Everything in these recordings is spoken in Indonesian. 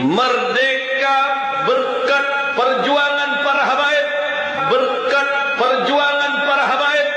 merdeka berkat perjuangan para habaib, berkat perjuangan para habaib.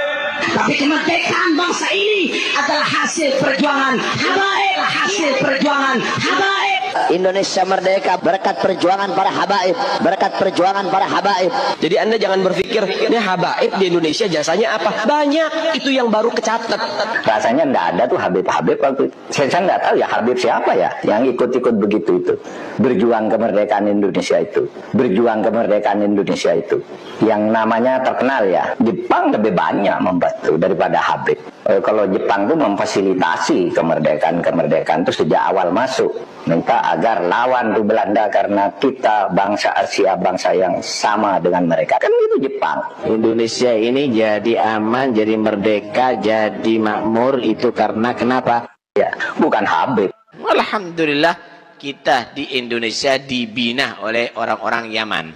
Tapi kemerdekaan bangsa ini adalah hasil perjuangan habaib, hasil perjuangan habaib. Indonesia merdeka berkat perjuangan para habaib, berkat perjuangan para habaib. Jadi Anda jangan berpikir ini habaib di Indonesia jasanya apa? Banyak, itu yang baru kecatat. Rasanya enggak ada tuh Habib-Habib waktu. Saya enggak tahu ya Habib siapa ya yang ikut-ikut begitu itu. Berjuang kemerdekaan Indonesia itu. Berjuang kemerdekaan Indonesia itu. Yang namanya terkenal ya. Jepang lebih banyak membantu daripada Habib. Kalau Jepang tuh memfasilitasi kemerdekaan itu sejak awal masuk. Minta agar lawan tuh Belanda karena kita bangsa Asia, bangsa yang sama dengan mereka. Kan itu Jepang. Indonesia ini jadi aman, jadi merdeka, jadi makmur itu karena kenapa? Ya, bukan Habib. Alhamdulillah kita di Indonesia dibina oleh orang-orang Yaman.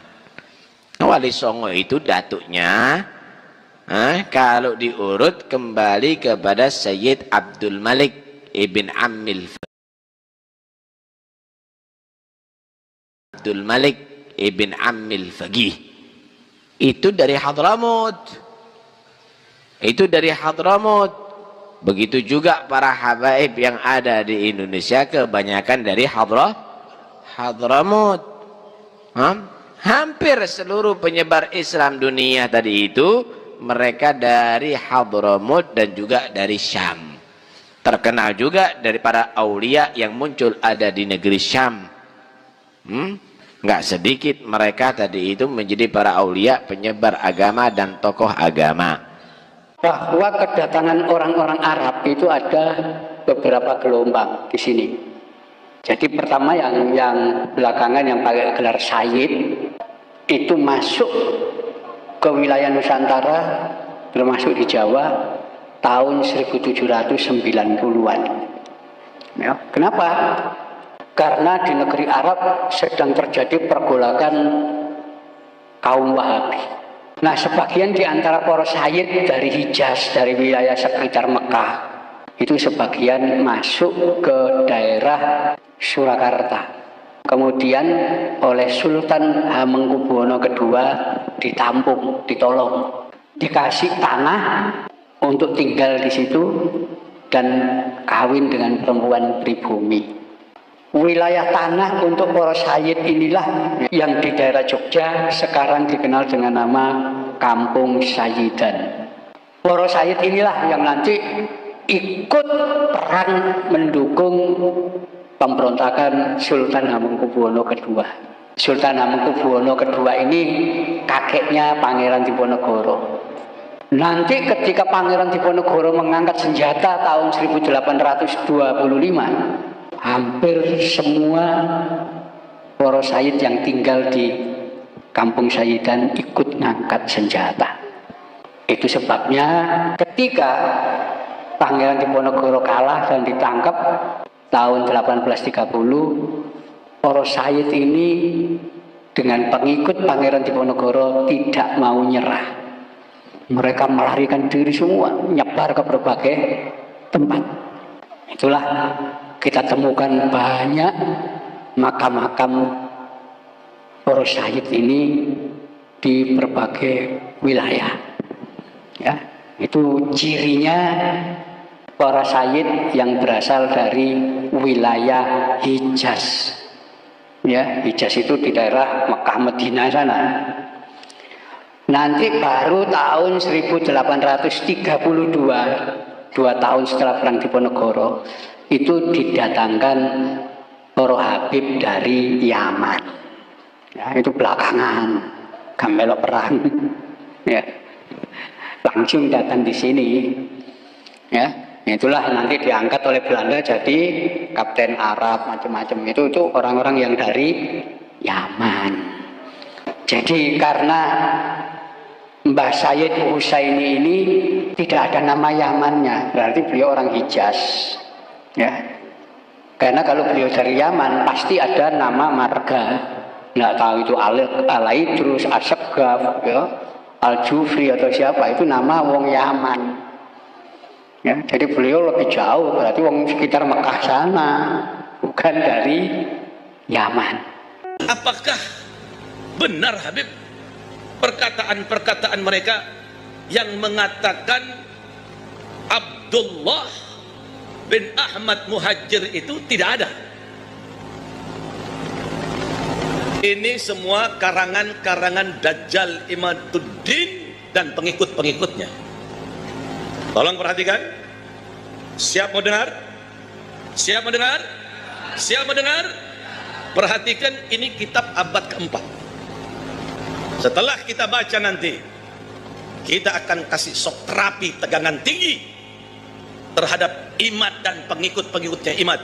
Wali Songo itu datuknya, kalau diurut kembali kepada Sayyid Abdul Malik ibn Ammil Abdul Malik ibn Ammil Faqih. Itu dari Hadramut. Itu dari Hadramut. Begitu juga para habaib yang ada di Indonesia kebanyakan dari Hadramut. Hampir seluruh penyebar Islam dunia tadi itu mereka dari Hadramut dan juga dari Syam. Terkenal juga dari para aulia yang muncul ada di negeri Syam. Nggak sedikit mereka tadi itu menjadi para aulia, penyebar agama dan tokoh agama. Bahwa kedatangan orang-orang Arab itu ada beberapa gelombang di sini. Jadi pertama yang belakangan yang pakai gelar Sayyid itu masuk ke wilayah Nusantara termasuk di Jawa tahun 1790-an. Ya, kenapa? Karena di negeri Arab sedang terjadi pergolakan kaum Wahabi. Nah, sebagian di antara para sayyid dari Hijaz, dari wilayah sekitar Mekah, itu sebagian masuk ke daerah Surakarta. Kemudian oleh Sultan Hamengkubuwono II ditampung, ditolong, dikasih tanah untuk tinggal di situ dan kawin dengan perempuan pribumi. Wilayah tanah untuk para sayyid inilah yang di daerah Jogja sekarang dikenal dengan nama Kampung Sayyidan. Para sayyid inilah yang nanti ikut perang mendukung pemberontakan Sultan Hamengkubuwono II. Sultan Hamengkubuwono II ini kakeknya Pangeran Diponegoro. Nanti ketika Pangeran Diponegoro mengangkat senjata tahun 1825, hampir semua para sayyid yang tinggal di Kampung Sayyidan ikut ngangkat senjata. Itu sebabnya ketika Pangeran Diponegoro kalah dan ditangkap tahun 1830, para sayyid ini dengan pengikut Pangeran Diponegoro tidak mau nyerah. Mereka melarikan diri semua, nyebar ke berbagai tempat. Itulah kita temukan banyak makam-makam para syahid ini di berbagai wilayah. Ya, itu cirinya para syahid yang berasal dari wilayah Hijaz. Ya, Hijaz itu di daerah Mekah Madinah sana. Nanti baru tahun 1832, 2 tahun setelah perang Diponegoro, itu didatangkan para habib dari Yaman. Ya, itu belakangan, gak melok perang. Ya, langsung datang di sini. Ya, itulah nanti diangkat oleh Belanda jadi kapten Arab macam-macam. Itu orang-orang yang dari Yaman. Jadi karena Mbah Sayyid Husaini ini tidak ada nama Yamannya, berarti beliau orang Hijaz. Ya, karena kalau beliau dari Yaman pasti ada nama marga. Nggak tahu itu Al-Aidrus, As-Saggaf, ya, Al-Jufri atau siapa, itu nama wong Yaman. Ya, jadi beliau lebih jauh, berarti wong sekitar Mekah sana, bukan dari Yaman. Apakah benar Habib perkataan-perkataan mereka yang mengatakan Abdullah bin Ahmad Muhajir itu tidak ada? Ini semua karangan-karangan Dajjal Imaduddin dan pengikut-pengikutnya. Tolong perhatikan. Siap mau dengar? Siap mau dengar? Siap mau dengar? Perhatikan, ini kitab abad keempat. Setelah kita baca nanti, kita akan kasih shock terapi tegangan tinggi terhadap Imad dan pengikut-pengikutnya Imad.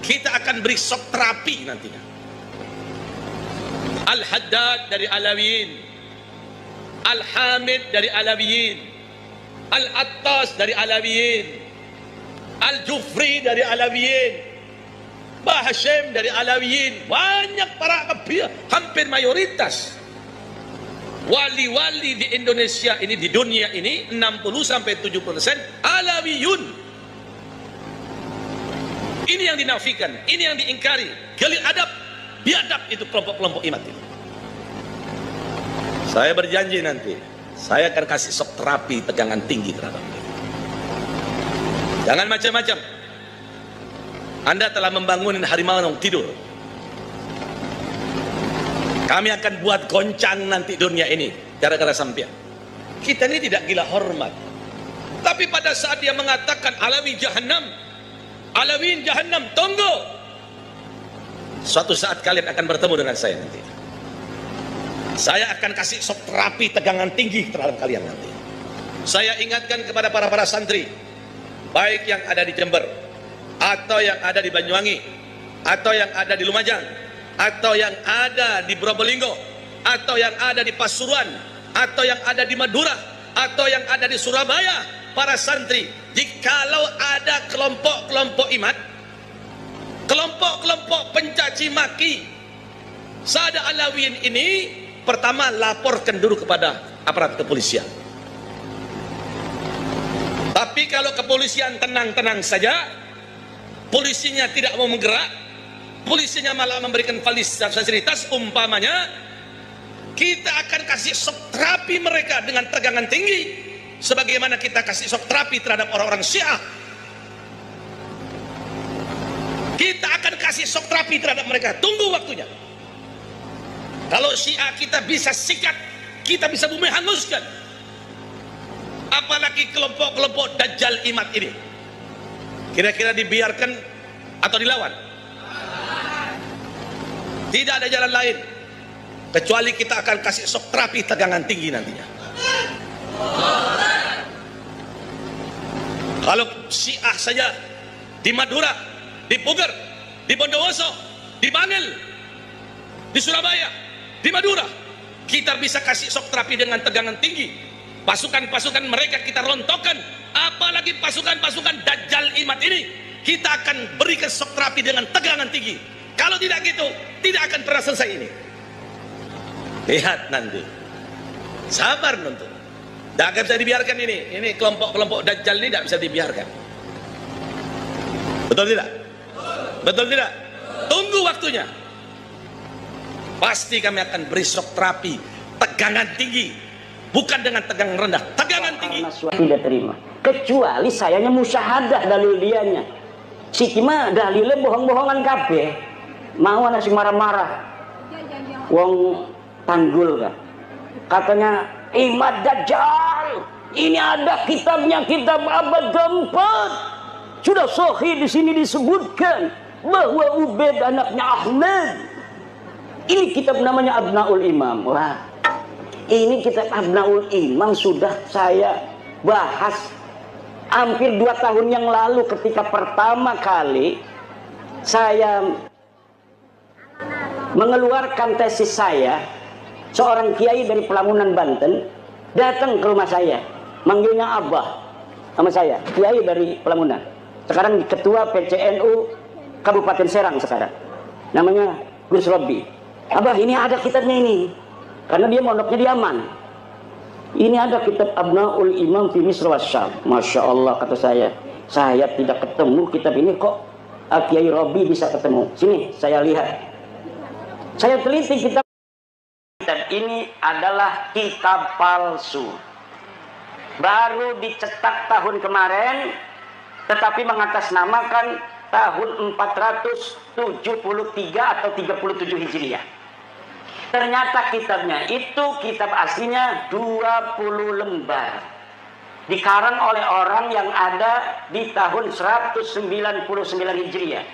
Kita akan beri shock terapi nantinya. Al-Haddad dari Alawiyin, Al-Hamid dari Alawiyin, Al-Attas dari Alawiyin, Al-Jufri dari Alawiyin, Bah Hashim dari Alawiyin. Banyak para kabir, hampir mayoritas wali-wali di Indonesia ini, di dunia ini 60-70% Alawiyun. Ini yang dinafikan, ini yang diingkari. Galil adab, biadab itu kelompok-kelompok Imad ini. Saya berjanji nanti saya akan kasih shock terapi tegangan tinggi terhadap mereka. Jangan macam-macam. Anda telah membangun harimau yang tidur. Kami akan buat goncang nanti dunia ini gara-gara sampean. Kita ini tidak gila hormat. Tapi pada saat dia mengatakan Alawi Jahannam, Alawiyin Jahannam, tunggu. Suatu saat kalian akan bertemu dengan saya nanti. Saya akan kasih shock terapi tegangan tinggi terhadap kalian nanti. Saya ingatkan kepada para santri, baik yang ada di Jember, atau yang ada di Banyuwangi, atau yang ada di Lumajang, atau yang ada di Probolinggo, atau yang ada di Pasuruan, atau yang ada di Madura, atau yang ada di Surabaya, para santri, jikalau ada kelompok-kelompok Imad, kelompok-kelompok pencaci maki Sada Alawiyin ini, pertama laporkan dulu kepada aparat kepolisian. Tapi kalau kepolisian tenang-tenang saja, polisinya tidak mau menggerak, polisinya malah memberikan fasilitas, umpamanya kita akan kasih shock terapi mereka dengan tegangan tinggi, sebagaimana kita kasih shock terapi terhadap orang-orang Syiah. Kita akan kasih shock terapi terhadap mereka. Tunggu waktunya. Kalau Syiah kita bisa sikat, kita bisa bumi hanguskan. Apalagi kelompok-kelompok Dajjal Imad ini. Kira-kira dibiarkan atau dilawan? Tidak ada jalan lain kecuali kita akan kasih shock terapi tegangan tinggi nantinya. Kalau Syiah saja di Madura, di Puger, di Bondowoso, di Bangil, di Surabaya, di Madura, kita bisa kasih shock terapi dengan tegangan tinggi. Pasukan-pasukan mereka kita rontokkan, apalagi pasukan-pasukan Dajjal Imad ini kita akan berikan shock terapi dengan tegangan tinggi. Kalau tidak gitu, tidak akan pernah selesai ini. Lihat nanti, sabar nonton. Tidak bisa dibiarkan ini kelompok-kelompok Dajjal ini tidak bisa dibiarkan. Betul tidak? Betul tidak? Tunggu waktunya. Pasti kami akan beri shock terapi tegangan tinggi. Bukan dengan tegangan rendah, tegangan tinggi. Tidak terima. Kecuali sayanya musyahadah dalil dianya. Siki mah dalilnya bohong-bohongan kabeh. Mau ana sing marah-marah. Wong Tanggul kan. Katanya Imad Dajjal. Ini ada kitabnya, kitab abad keempat. Sudah sahih di sini disebutkan bahwa Ubaid anaknya Ahmad. Ini kitab namanya Abnaul Imam. Wah. Ini kitab Abnaul Imam sudah saya bahas hampir 2 tahun yang lalu ketika pertama kali saya mengeluarkan tesis saya. Seorang kiai dari Pelamunan Banten datang ke rumah saya, manggilnya Abah sama saya, kiai dari Pelamunan. Sekarang ketua PCNU Kabupaten Serang sekarang. Namanya Gus Robi. Abah, ini ada kitabnya ini. Karena dia mondoknya di Yaman. Ini ada kitab Abnaul Imam fi Misr wa Syam. Masya Allah, kata saya tidak ketemu kitab ini kok Kiai Robi bisa ketemu. Sini saya lihat. Saya teliti kitab ini adalah kitab palsu. Baru dicetak tahun kemarin, tetapi mengatasnamakan tahun 473 atau 37 Hijriah. Ternyata kitabnya itu kitab aslinya 20 lembar. Dikarang oleh orang yang ada di tahun 199 Hijriah.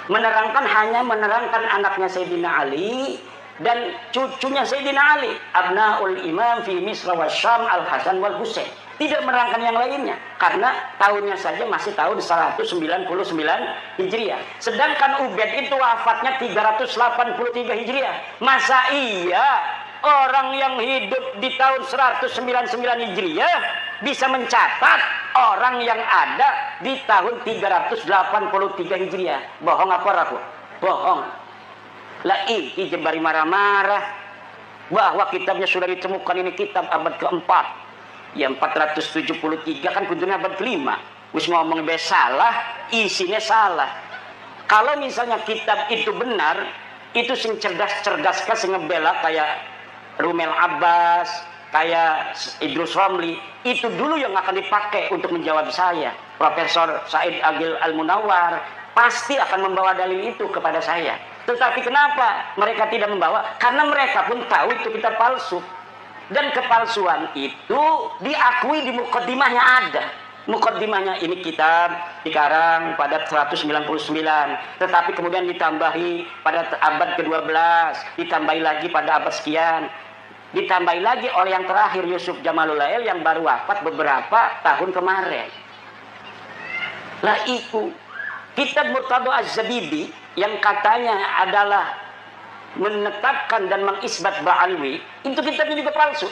Hanya menerangkan anaknya Sayyidina Ali dan cucunya Sayyidina Ali, Abnaul Imam fi Misra wa Syam Al-Hasan wal Husain. Tidak menerangkan yang lainnya karena tahunnya saja masih tahun 199 Hijriah. Sedangkan Ubaid itu wafatnya 383 Hijriah. Masa iya orang yang hidup di tahun 199 Hijriah bisa mencatat orang yang ada di tahun 383 Hijriah? Bohong apa ragu? Bohong. Lah iki jembari marah-marah bahwa kitabnya sudah ditemukan, ini kitab abad keempat. Ya 473 kan kudune abad kelima. Wis ngomong be salah, isinya salah. Kalau misalnya kitab itu benar, itu sing cerdas-cerdas ka sing ngebela kayak Rumel Abbas, kayak Idrus Ramli, itu dulu yang akan dipakai untuk menjawab saya. Profesor Said Agil Al-Munawar pasti akan membawa dalil itu kepada saya. Tetapi kenapa mereka tidak membawa? Karena mereka pun tahu itu kitab palsu. Dan kepalsuan itu diakui di mukaddimahnya ada. Mukaddimahnya ini kitab dikarang pada 199, tetapi kemudian ditambahi pada abad ke-12, ditambahi lagi pada abad sekian, ditambahi lagi oleh yang terakhir Yusuf Jamalul Lail yang baru wafat beberapa tahun kemarin. Lah itu kitab Murtadha Az-Zabidi yang katanya adalah menetapkan dan mengisbat Ba'alwi, itu kitabnya juga palsu.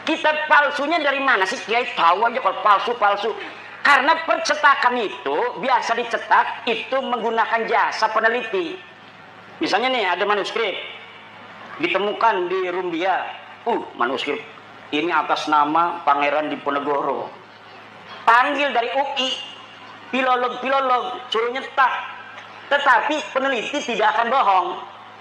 Kitab palsunya dari mana sih? Kiai tahu aja kalau palsu-palsu. Karena percetakan itu biasa dicetak itu menggunakan jasa peneliti. Misalnya nih ada manuskrip ditemukan di Rumbia. Manuskrip ini atas nama Pangeran Diponegoro. Panggil dari UI, filolog suruh nyetak. Tetapi peneliti tidak akan bohong.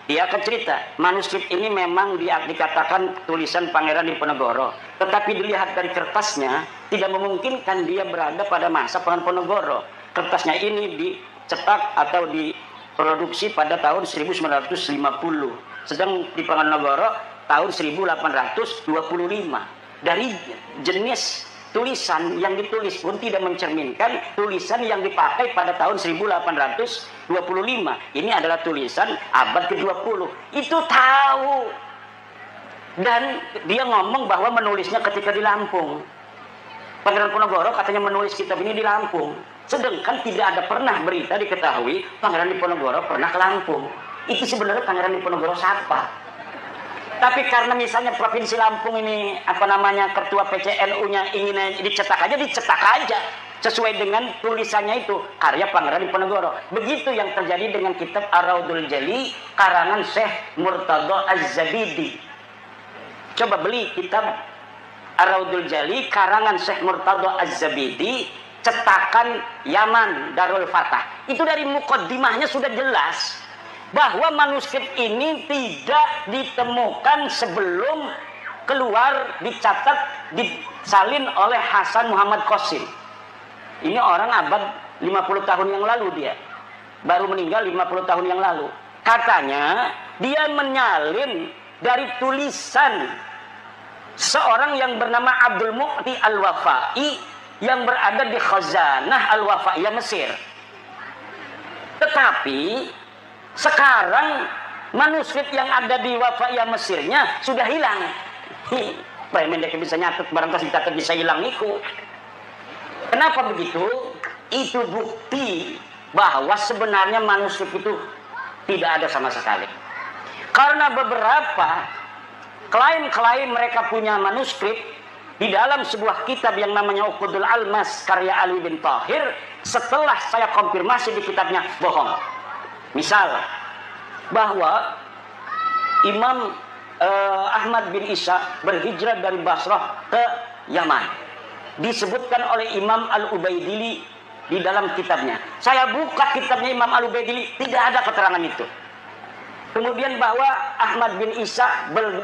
Dia akan cerita, manuskrip ini memang dikatakan tulisan Pangeran Diponegoro, tetapi dilihat dari kertasnya tidak memungkinkan dia berada pada masa Diponegoro. Kertasnya ini dicetak atau diproduksi pada tahun 1950, sedang Diponegoro tahun 1825. Dari jenis tulisan yang ditulis pun tidak mencerminkan tulisan yang dipakai pada tahun 1825. Ini adalah tulisan abad ke-20. Itu tahu. Dan dia ngomong bahwa menulisnya ketika di Lampung. Pangeran Diponegoro katanya menulis kitab ini di Lampung. Sedangkan tidak ada pernah berita diketahui Pangeran Diponegoro pernah ke Lampung. Itu sebenarnya Pangeran Diponegoro siapa? Tapi karena misalnya Provinsi Lampung ini ketua PCNU-nya ingin dicetak aja sesuai dengan tulisannya itu karya Pangeran Diponegoro. Begitu yang terjadi dengan kitab Ar-Raudul Jali karangan Syekh Murtadha Az-Zabidi. Coba beli kitab Ar-Raudul Jali karangan Syekh Murtadha Az-Zabidi, cetakan Yaman Darul Fatah. Itu dari mukaddimahnya sudah jelas bahwa manuskrip ini tidak ditemukan sebelum keluar, dicatat, disalin oleh Hasan Muhammad Qasim. Ini orang abad 50 tahun yang lalu dia. Baru meninggal 50 tahun yang lalu. Katanya dia menyalin dari tulisan seorang yang bernama Abdul Mu'ti Al-Wafai yang berada di Khazanah Al-Wafaiyah Mesir. Tetapi sekarang manuskrip yang ada di Wafaiyah Mesirnya sudah hilang. Pendek bisa nyatet, barangkali dicatat bisa hilang itu. Kenapa begitu? Itu bukti bahwa sebenarnya manuskrip itu tidak ada sama sekali. Karena beberapa klaim mereka punya manuskrip di dalam sebuah kitab yang namanya Uqudul Almas karya Ali bin Tahir, setelah saya konfirmasi di kitabnya bohong. Misal bahwa Imam Ahmad bin Isa berhijrah dari Basrah ke Yaman. Disebutkan oleh Imam Al-Ubaidili di dalam kitabnya. Saya buka kitabnya Imam Al-Ubaidili, tidak ada keterangan itu. Kemudian bahwa Ahmad bin Isa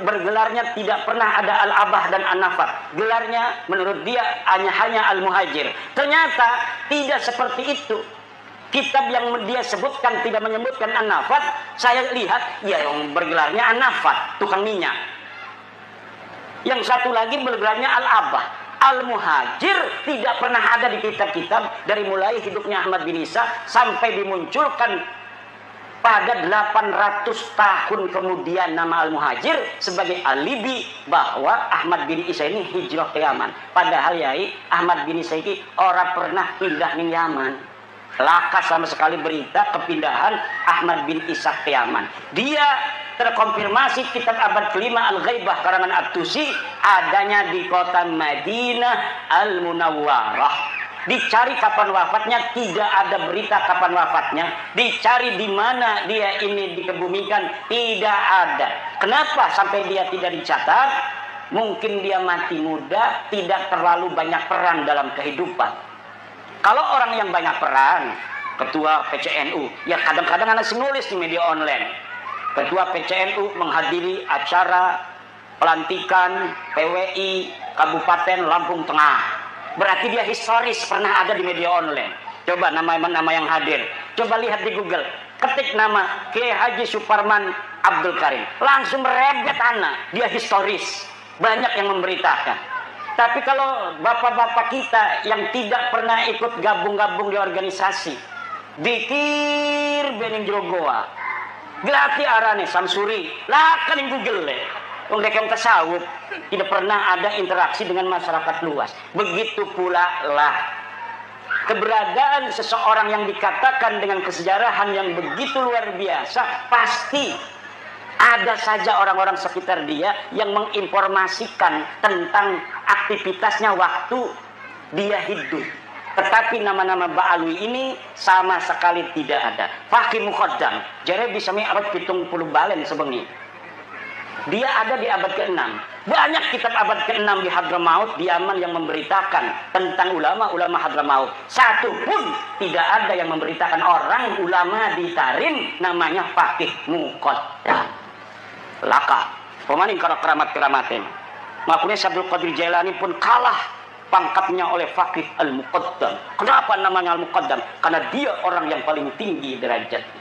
bergelarnya tidak pernah ada Al-Abah dan An-Nafat. Gelarnya menurut dia hanya Al-Muhajir. Ternyata tidak seperti itu. Kitab yang dia sebutkan tidak menyebutkan An-Nafat. Saya lihat ya yang bergelarnya An-Nafat, tukang minyak. Yang satu lagi bergelarnya Al-Abah. Al-Muhajir tidak pernah ada di kitab-kitab dari mulai hidupnya Ahmad bin Isa sampai dimunculkan pada 800 tahun kemudian nama Al-Muhajir sebagai alibi bahwa Ahmad bin Isa ini hijrah ke Yaman. Padahal yai Ahmad bin Isa ini orang pernah pindah ke Yaman. Laka sama sekali berita kepindahan Ahmad bin Isa ke Yaman. Dia terkonfirmasi kitab abad kelima Al-Ghaibah karangan At-Tusi adanya di kota Madinah Al-Munawwarah. Dicari kapan wafatnya, tidak ada berita kapan wafatnya. Dicari di mana dia ini dikebumikan, tidak ada. Kenapa sampai dia tidak dicatat? Mungkin dia mati muda, tidak terlalu banyak peran dalam kehidupan. Kalau orang yang banyak peran, ketua PCNU, ya kadang-kadang anak nulis di media online. Ketua PCNU menghadiri acara pelantikan PWI Kabupaten Lampung Tengah. Berarti dia historis pernah ada di media online. Coba nama-nama yang hadir. Coba lihat di Google. Ketik nama Kiai Haji Suparman Abdul Karim. Langsung merebet anak. Dia historis. Banyak yang memberitakan. Tapi kalau bapak-bapak kita yang tidak pernah ikut gabung-gabung di organisasi. Dikir bening jogoa. Gelati arane Samsuri. Lakan yang Google le. Mereka yang tasawuf tidak pernah ada interaksi dengan masyarakat luas. Begitu pula lah keberadaan seseorang yang dikatakan dengan kesejarahan yang begitu luar biasa, pasti ada saja orang-orang sekitar dia yang menginformasikan tentang aktivitasnya waktu dia hidup. Tetapi nama-nama Ba'alwi ini sama sekali tidak ada. Fakih Muqaddam, jadi bisa mi'raj 70 balen sebengi. Dia ada di abad ke-6. Banyak kitab abad ke-6 di Hadramaut, di Yaman yang memberitakan tentang ulama-ulama Hadramaut. Satu pun tidak ada yang memberitakan orang ulama di Tarim namanya Fakih Muqaddam. Laka. Pemaning keramat-keramatin. Makanya Abdul Qadir Jailani pun kalah pangkatnya oleh Fakih Al-Muqaddam. Kenapa namanya Al-Muqaddam? Karena dia orang yang paling tinggi derajatnya.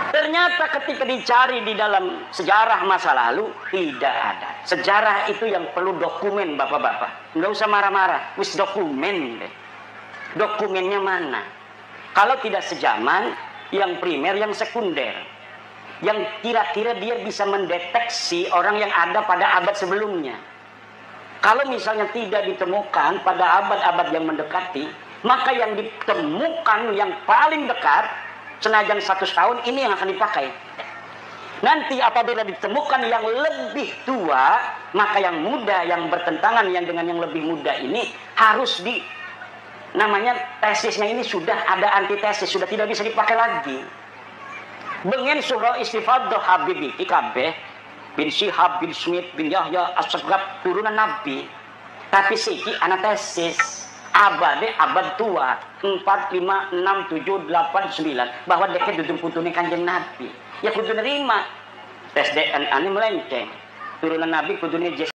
Ternyata ketika dicari di dalam sejarah masa lalu, tidak ada. Sejarah itu yang perlu dokumen, bapak-bapak. Nggak usah marah-marah, wis dokumen deh. Dokumennya mana? Kalau tidak sejaman, yang primer, yang sekunder. Yang kira-kira dia bisa mendeteksi orang yang ada pada abad sebelumnya. Kalau misalnya tidak ditemukan pada abad-abad yang mendekati, maka yang ditemukan yang paling dekat, senajan 100 tahun ini yang akan dipakai. Nanti apabila ditemukan yang lebih tua, maka yang muda yang bertentangan yang dengan yang lebih muda ini harus namanya tesisnya ini sudah ada antitesis, sudah tidak bisa dipakai lagi. Bengen surah istifadah Habibi Ikabeh bin Syihab bin Smith bin Yahya As-Sagab turunan Nabi, tapi siki antesis abad tua 4, 5, 6, 7, 8, 9 bahwa deket duduk putune kanjeng Nabi ya kudu nerima tes DNA ini melenceng turunan Nabi kudu